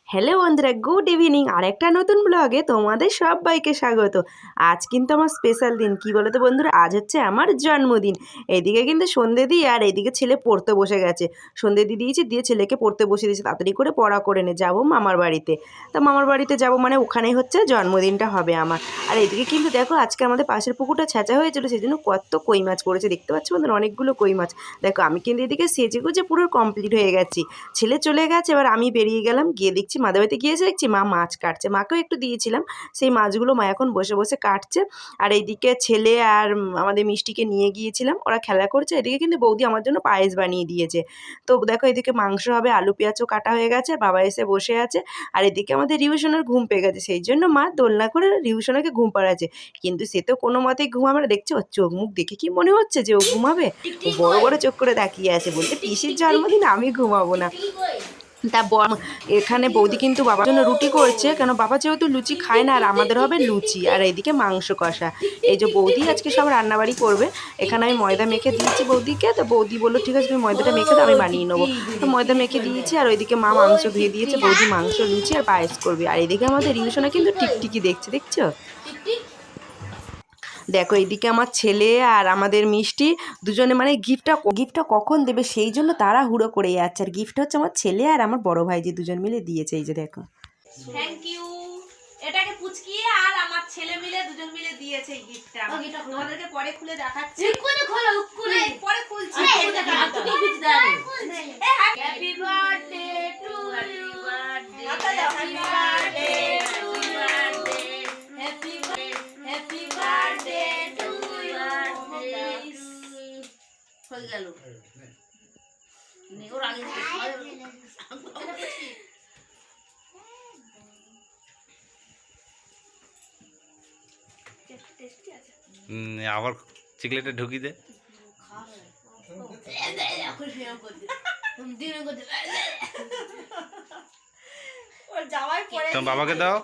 Hello বন্ধুরা, good evening. আর একটা নতুন ব্লগে তোমাদের সবাইকে স্বাগত। আজ কিন্তু আমার স্পেশাল দিন। কি বলো তো বন্ধুরা, আজ হচ্ছে আমার জন্মদিন। এইদিকে কিন্তু সন্ধে দিই আর এইদিকে ছেলে পড়তে বসে গেছে। সন্ধে দিয়ে দিয়েছি, দিয়ে ছেলেকে পড়তে বসে দিয়েছি। তাড়াতাড়ি করে পড়া করে নে, যাবো মামার বাড়িতে। তা মামার বাড়িতে যাব মানে ওখানেই হচ্ছে জন্মদিনটা হবে আমার। আর এইদিকে কিন্তু দেখো, আজকে আমাদের পাশের পুকুরটা ছেঁচা হয়েছিল, সেই জন্য কত কই মাছ পড়েছে দেখতে পাচ্ছ বন্ধুরা, অনেকগুলো কই মাছ। দেখো আমি কিন্তু এদিকে সেজে গুজে পুরো কমপ্লিট হয়ে গেছি। ছেলে চলে গেছে, এবার আমি বেরিয়ে গেলাম। গিয়ে দেখছি মাদের বাড়িতে গিয়েছে, দেখছি মা মাছ কাটছে। মাকেও একটু দিয়েছিলাম, সেই মাছগুলো মা এখন বসে বসে কাটছে। আর এইদিকে ছেলে আর আমাদের মিষ্টিকে নিয়ে গিয়েছিলাম, ওরা খেলা করছে। এদিকে কিন্তু বৌদি আমার জন্য পায়েস বানিয়ে দিয়েছে। তো দেখো এদিকে মাংস হবে, আলু পেঁয়াজও কাটা হয়ে গেছে, আর বাবা এসে বসে আছে। আর এদিকে আমাদের রিউশনের ঘুম পেয়ে গেছে, সেই জন্য মা দোলনা করে রিউশনকে ঘুম পাড়াচ্ছে। কিন্তু সে তো কোনো মতেই ঘুমাবে না। দেখছো ওর চোখ মুখ দেখে কি মনে হচ্ছে যে ও ঘুমাবে? ও বড় বড় চোখ করে তাকিয়ে আছে, বলতে পিসির জন্মদিন আমি ঘুমাবো না। তা এখানে বৌদি কিন্তু বাবার জন্য রুটি করছে, কেন বাবা যেহেতু লুচি খায় না, আর আমাদের হবে লুচি আর এইদিকে মাংস কষা। এই যে বৌদি আজকে সব রান্নাবাড়ি করবে। এখানে আমি ময়দা মেখে দিয়েছি বৌদিকে, তো বৌদি বললো ঠিক আছে তুমি ময়দাটা মেখে দাও, আমি বানিয়ে নেবো। তো ময়দা মেখে দিয়েছি, আর ওইদিকে মা মাংস ধুয়ে দিয়েছে। বৌদি মাংস লুচি আর পায়েস করবে। আর এইদিকে আমাদের রিউশনা কিন্তু টিকটিকি দেখছে, দেখছো? দেখো এইদিকে আমার ছেলে আর আমাদের মিষ্টি দুজনে মানে গিফটটা কখন দেবে সেই জন্য তারা হুড়ো করে যাচ্ছে। আর গিফট হচ্ছে আমার ছেলে আর আমার বড় ভাই যে দুজন মিলে দিয়েছে। এই যে দেখো, থ্যাংক ইউ। এটাকে পুচকিয়ে আর আমার ছেলে মিলে দুজন মিলে দিয়েছে এই গিফটটা। তোমাদেরকে পরে খুলে দেখাচ্ছি। কোনে খোলো কোনে পরে খুলছি। Happy birthday to you, happy birthday to you, happy birthday to you. হয়ে গেল ওর আগে আবার চিকলেটে ঢুকি দে। তোমার বাবাকে দাও।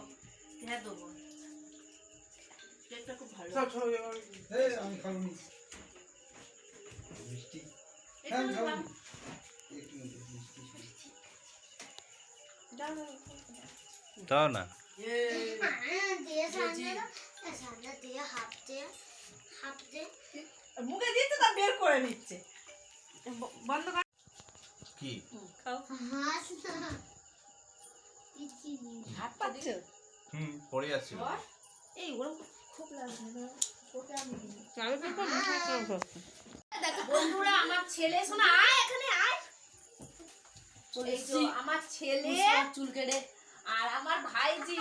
দাও না, মুখে দিতে তা বের করে নিচ্ছে। বন্ধ কর কি খাও। হাত পাচ্ছ? পড়ে যাচ্ছে। এই ওরকম খুব লাগছে না ওটা আমি দিই। বন্ধুরা আমার ছেলে শোনা আয় এখানে আয়। এই যে আমার ছেলে চুল কেটে আর আমার ভাইজি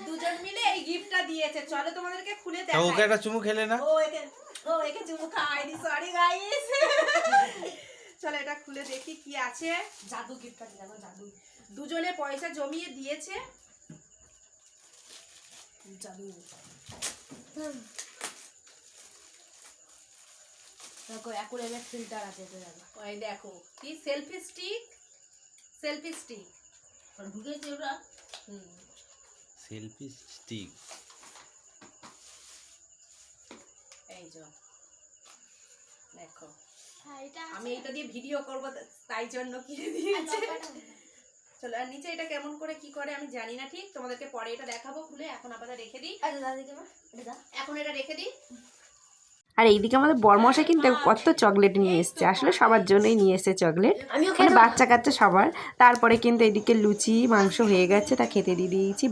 দুজন মিলে এই গিফটটা দিয়েছে। চলো তোমাদেরকে খুলে দেখাই। ওকে একটা চুমু খেলে না? ও একে চুমু খাইনি, সরি গাইস। চলো এটা খুলে দেখি কি আছে। জাদু গিফটটা দিলাম, জাদু। দুজনে পয়সা জমিয়ে দিয়েছে। জাদু। দেখো অ্যাকুরেট ফিল্টার আছে তো দেখো। ওই দেখো কি সেলফি স্টিক, সেলফি স্টিক। আর ঢুকেছে ওরা। Selfie stick. এই যে দেখো, আমি এটা দিয়ে ভিডিও করব তাই জন্য কিনে দিয়েছে। চলো আর নিচে এটা কেমন করে কি করে আমি জানি না ঠিক, তোমাদেরকে পরে এটা দেখাবো খুলে। এখন আপাতত রেখে দিই। এখন এটা রেখে দিই। আর এইদিকে আমাদের বরমশাই কিন্তু কত চকলেট নিয়ে এসছে। আসলে সবার জন্যই নিয়ে এসছে চকলেট, মানে বাচ্চা কাচ্চা সবার। তারপরে কিন্তু এইদিকে লুচি মাংস হয়ে গেছে, তা খেতে দিয়ে দিয়েছি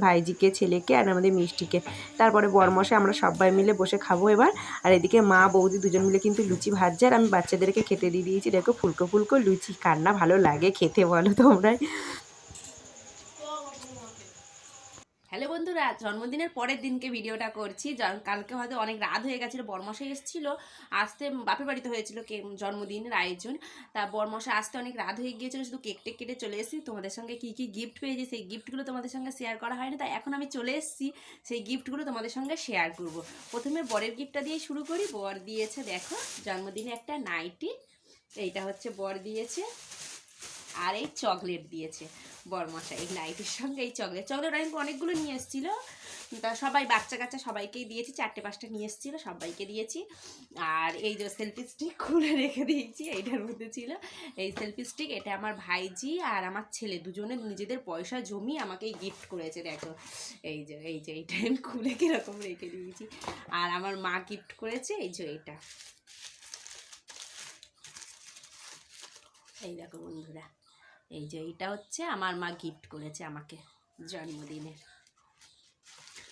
ভাইজিকে, ছেলেকে আর আমাদের মিষ্টিকে। তারপরে বরমশাই আমরা সবাই মিলে বসে খাবো এবার। আর এদিকে মা বৌদি দুজন মিলে কিন্তু লুচি ভাজছে, আর আমি বাচ্চাদেরকে খেতে দিয়ে দিয়েছি। দেখো ফুলকো ফুলকো লুচি, কার না ভালো লাগে খেতে বলো তোমরাই। হ্যালো বন্ধুরা, জন্মদিনের পরের দিনকে ভিডিওটা করছি। কালকে হয়তো অনেক রাত হয়ে গেছিলো, বরমশাই এসেছিলো আসতে, বাপের বাড়িতে হয়েছিল জন্মদিনের আয়োজন। তা বরমশাই আসতে অনেক রাত হয়ে গিয়েছিলো, শুধু কেক টেক কেটে চলে এসেছি। তোমাদের সঙ্গে কী কী গিফট পেয়েছি সেই গিফটগুলো তোমাদের সঙ্গে শেয়ার করা হয়নি, তাই এখন আমি চলে এসেছি সেই গিফটগুলো তোমাদের সঙ্গে শেয়ার করব। প্রথমে বরের গিফটটা দিয়ে শুরু করি। বর দিয়েছে দেখো জন্মদিনে একটা নাইটি, এইটা হচ্ছে বর দিয়েছে। আর এই চকলেট দিয়েছে। বরমশাই এই নাইটির সঙ্গে এই চকলেট আমি অনেকগুলো নিয়ে এসেছিলো, তা সবাই বাচ্চা কাচ্চা সবাইকেই দিয়েছি, 4-5টা নিয়ে এসেছিলো, সবাইকে দিয়েছি। আর এই যে সেলফি স্টিক খুলে রেখে দিয়েছি, এইটার মধ্যে ছিল এই সেলফি স্টিক, এটা আমার ভাইজি আর আমার ছেলে দুজনে নিজেদের পয়সা জমিয়ে আমাকে গিফট করেছে। দেখো এই যে এইটা আমি খুলে কীরকম রেখে দিয়েছি। আর আমার মা গিফট করেছে এই যে এইটা, এই দেখো বন্ধুরা, এই যে এইটা হচ্ছে আমার মা গিফট করেছে আমাকে জন্মদিনের।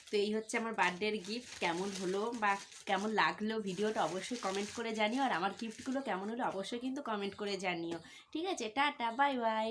তো এই হচ্ছে আমার বার্থডের গিফট। কেমন হলো বা কেমন লাগলো ভিডিওটা অবশ্যই কমেন্ট করে জানিও, আর আমার গিফটগুলো কেমন হলো অবশ্যই কিন্তু কমেন্ট করে জানিও। ঠিক আছে, টাটা, বাই বাই।